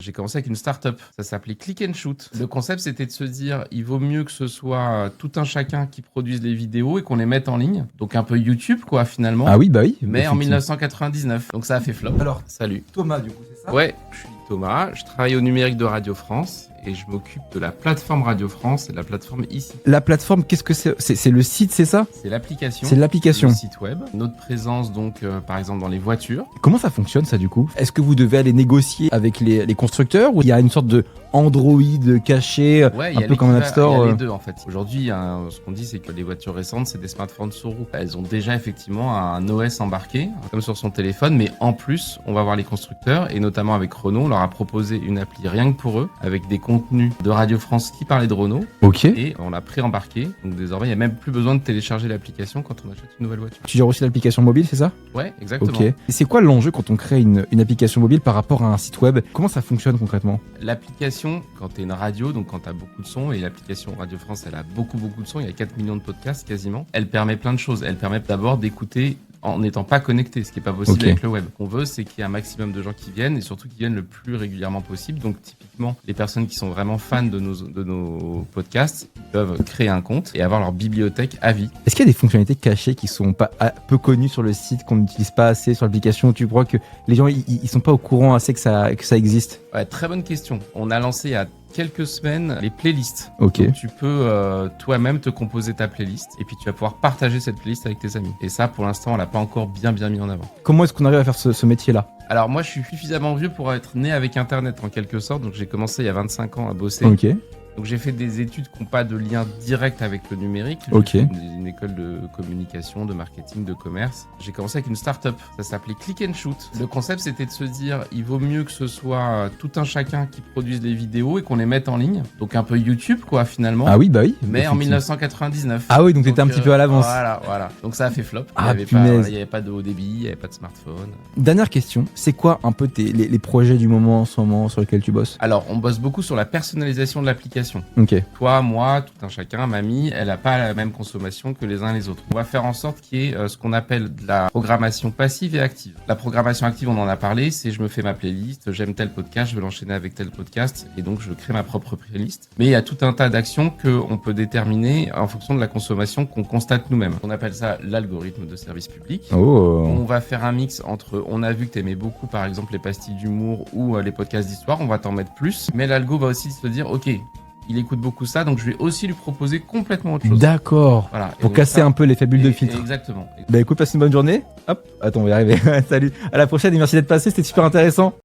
j'ai commencé avec une start-up. Ça s'appelait Click and Shoot. Le concept, c'était de se dire, il vaut mieux que ce soit tout un chacun qui produise les vidéos et qu'on les mette en ligne. Donc un peu YouTube, quoi, finalement. Ah oui, bah oui. Mais en effectivement. 1999. Donc ça a fait flop. Alors, Salut. Thomas, du coup, c'est ça? Ouais, je suis Thomas. Je travaille au numérique de Radio France et je m'occupe de la plateforme Radio France et de la plateforme ici. La plateforme, qu'est-ce que c'est? C'est le site, c'est ça? C'est l'application. C'est l'application. Le site web. Notre présence, donc, par exemple, dans les voitures. Comment ça fonctionne, ça, du coup? Est-ce que vous devez aller négocier avec les constructeurs ou il y a une sorte de Android caché, Ouais, un peu comme un App Store? Il y a les deux, en fait. Aujourd'hui, ce qu'on dit, c'est que les voitures récentes, c'est des smartphones sur roue. Elles ont déjà effectivement un OS embarqué, comme sur son téléphone, mais en plus, on va voir les constructeurs, et notamment avec Renault, on leur a proposé une appli rien que pour eux, avec des contenus de Radio France qui parlaient de Renault, Ok. et on l'a pré-embarqué. Donc désormais, il n'y a même plus besoin de télécharger l'application quand on achète une nouvelle voiture. Tu gères aussi l'application mobile, c'est ça? Ouais, exactement. Ok. Et c'est quoi l'enjeu quand on crée une application mobile par rapport à un site web? Comment ça fonctionne concrètement? L'application, quand tu es une radio, donc quand tu as beaucoup de sons, et l'application Radio France, elle a beaucoup de sons, il y a 4 millions de podcasts quasiment, elle permet plein de choses. Elle permet d'abord d'écouter en n'étant pas connecté, ce qui n'est pas possible avec le web. Ce qu'on veut, c'est qu'il y ait un maximum de gens qui viennent, et surtout qui viennent le plus régulièrement possible. Donc typiquement, les personnes qui sont vraiment fans de nos podcasts, ils peuvent créer un compte et avoir leur bibliothèque à vie. Est-ce qu'il y a des fonctionnalités cachées qui sont pas peu connues sur le site, qu'on n'utilise pas assez sur l'application? Tu crois que les gens ils sont pas au courant assez que ça existe? Ouais, très bonne question. On a lancé il y a quelques semaines les playlists. Ok. Donc tu peux toi-même te composer ta playlist et puis tu vas pouvoir partager cette playlist avec tes amis. Et ça, pour l'instant, on l'a pas encore bien mis en avant. Comment est-ce qu'on arrive à faire ce métier-là? Alors moi, je suis suffisamment vieux pour être né avec Internet en quelque sorte. Donc j'ai commencé il y a 25 ans à bosser. Ok. Donc j'ai fait des études qui n'ont pas de lien direct avec le numérique. Ok. J'ai fait une école de communication, de marketing, de commerce. J'ai commencé avec une start-up. Ça s'appelait Click and Shoot. Le concept, c'était de se dire, il vaut mieux que ce soit tout un chacun qui produise les vidéos et qu'on les mette en ligne. Donc un peu YouTube, quoi, finalement. Ah oui, bah oui. Mais en effectivement. 1999. Ah oui, donc t'étais un petit peu à l'avance. Voilà. Donc ça a fait flop. Ah, il punaise. n'y avait pas de haut débit, il n'y avait pas de smartphone. Dernière question, c'est quoi un peu les projets du moment en ce moment sur lesquels tu bosses? Alors, on bosse beaucoup sur la personnalisation de l'application. Ok. Toi, moi, tout un chacun, mamie, elle n'a pas la même consommation que les uns et les autres. On va faire en sorte qu'il y ait ce qu'on appelle de la programmation passive et active. La programmation active, on en a parlé, c'est je me fais ma playlist, j'aime tel podcast, je veux l'enchaîner avec tel podcast, et donc je crée ma propre playlist. Mais il y a tout un tas d'actions qu'on peut déterminer en fonction de la consommation qu'on constate nous-mêmes. On appelle ça l'algorithme de service public. Oh. On va faire un mix entre, on a vu que t'aimais beaucoup par exemple les pastilles d'humour ou les podcasts d'histoire, on va t'en mettre plus, mais l'algo va aussi se dire, ok, il écoute beaucoup ça, donc je vais aussi lui proposer complètement autre chose. D'accord. Voilà. Et Pour donc casser ça, un peu l'effet bulle de filtre. Exactement. Bah écoute, passe une bonne journée. Hop, attends, on va y arriver. Salut. À la prochaine et merci d'être passé, c'était super intéressant.